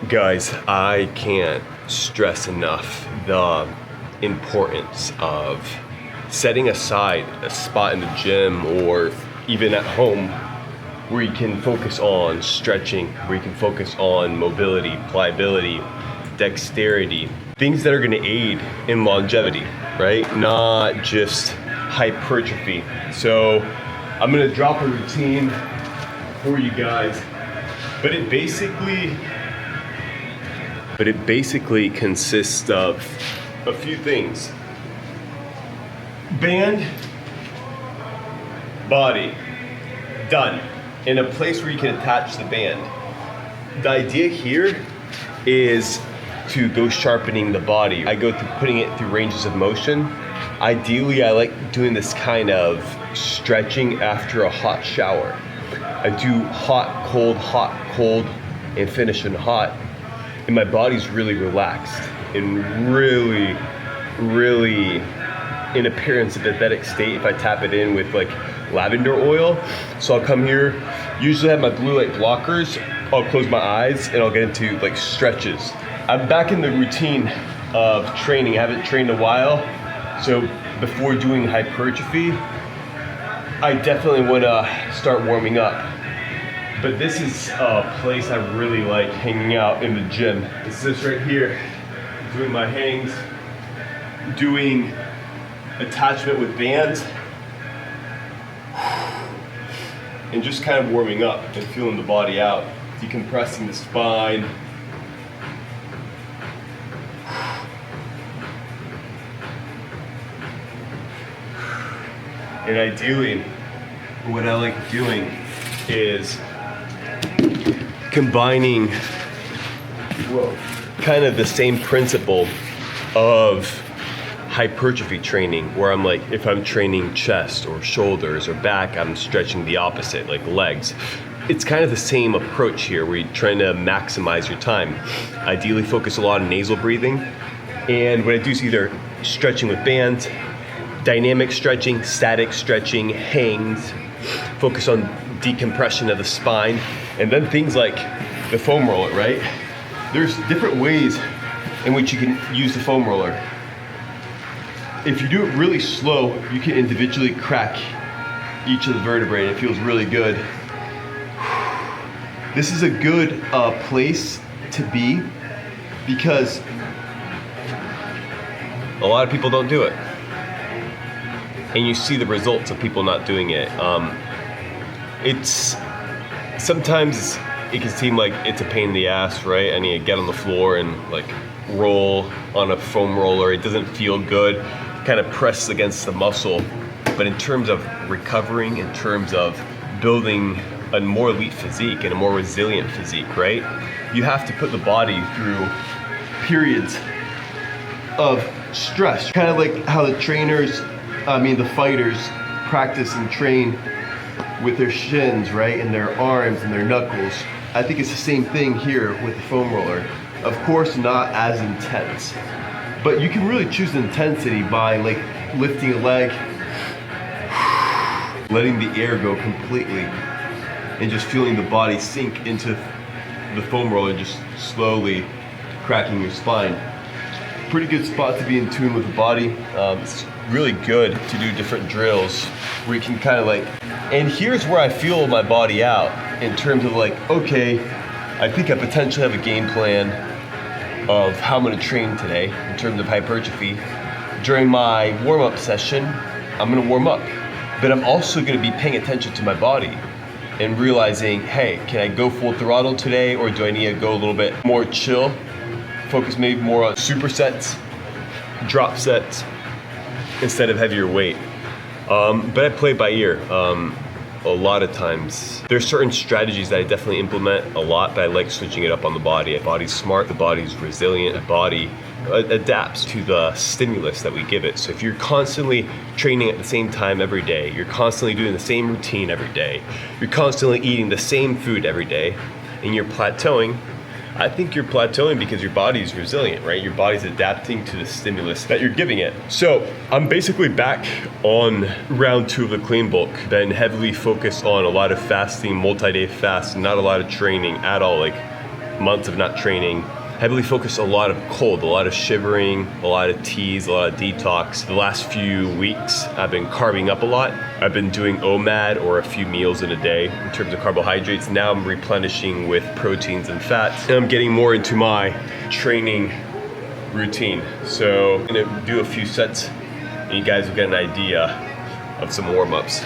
Guys, I can't stress enough the importance of setting aside a spot in the gym or even at home where you can focus on stretching, where you can focus on mobility, pliability, dexterity, things that are gonna aid in longevity, right? Not just hypertrophy. So I'm gonna drop a routine for you guys, but it basically consists of a few things. Band, body, done. In a place where you can attach the band. The idea here is to go sharpening the body. I go through putting it through ranges of motion. Ideally, I like doing this kind of stretching after a hot shower. I do hot, cold, and finish in hot. And my body's really relaxed and really in appearance synthetic state if I tap it in with like lavender oil. So I'll come here, usually have my blue light blockers, I'll close my eyes and I'll get into like stretches. I'm back in the routine of training. I haven't trained in a while. So before doing hypertrophy, I definitely wanna start warming up. But this is a place I really like hanging out in the gym. It's this right here, doing my hangs, doing attachment with bands, and just kind of warming up and feeling the body out, decompressing the spine. And ideally, what I like doing is combining kind of the same principle of hypertrophy training, where I'm like, if I'm training chest or shoulders or back, I'm stretching the opposite, like legs. It's kind of the same approach here, where you're trying to maximize your time. Ideally focus a lot on nasal breathing. And what I do is either stretching with bands, dynamic stretching, static stretching, hangs, focus on decompression of the spine, and then things like the foam roller, right? There's different ways in which you can use the foam roller. If you do it really slow, you can individually crack each of the vertebrae and it feels really good. This is a good place to be because a lot of people don't do it. And you see the results of people not doing it. Sometimes it can seem like it's a pain in the ass, right? I need to get on the floor and like roll on a foam roller. It doesn't feel good, kind of press against the muscle. But in terms of recovering, in terms of building a more elite physique and a more resilient physique, right? You have to put the body through periods of stress. Kind of like how the the fighters practice and train with their shins, right? And their arms and their knuckles. I think it's the same thing here with the foam roller. Of course, not as intense, but you can really choose the intensity by like lifting a leg, letting the air go completely, and just feeling the body sink into the foam roller, just slowly cracking your spine. Pretty good spot to be in tune with the body. It's really good to do different drills where you can kind of like, and here's where I feel my body out in terms of like, okay, I think I potentially have a game plan of how I'm gonna train today in terms of hypertrophy. During my warm-up session, I'm gonna warm up, but I'm also gonna be paying attention to my body and realizing, hey, can I go full throttle today, or do I need to go a little bit more chill? Focus maybe more on supersets, drop sets, instead of heavier weight. But I play by ear. A lot of times. There's certain strategies that I definitely implement a lot, but I like switching it up on the body. The body's smart, the body's resilient, the body adapts to the stimulus that we give it. So if you're constantly training at the same time every day, you're constantly doing the same routine every day, you're constantly eating the same food every day, and you're plateauing, I think you're plateauing because your body's resilient, right? Your body's adapting to the stimulus that you're giving it. So I'm basically back on round 2 of the clean bulk. Been heavily focused on a lot of fasting, multi-day fast, not a lot of training at all. Like months of not training, heavily focused a lot of cold, a lot of shivering, a lot of teas, a lot of detox. The last few weeks, I've been carving up a lot. I've been doing OMAD, or a few meals in a day in terms of carbohydrates. Now I'm replenishing with proteins and fats. And I'm getting more into my training routine. So I'm gonna do a few sets and you guys will get an idea of some warm-ups.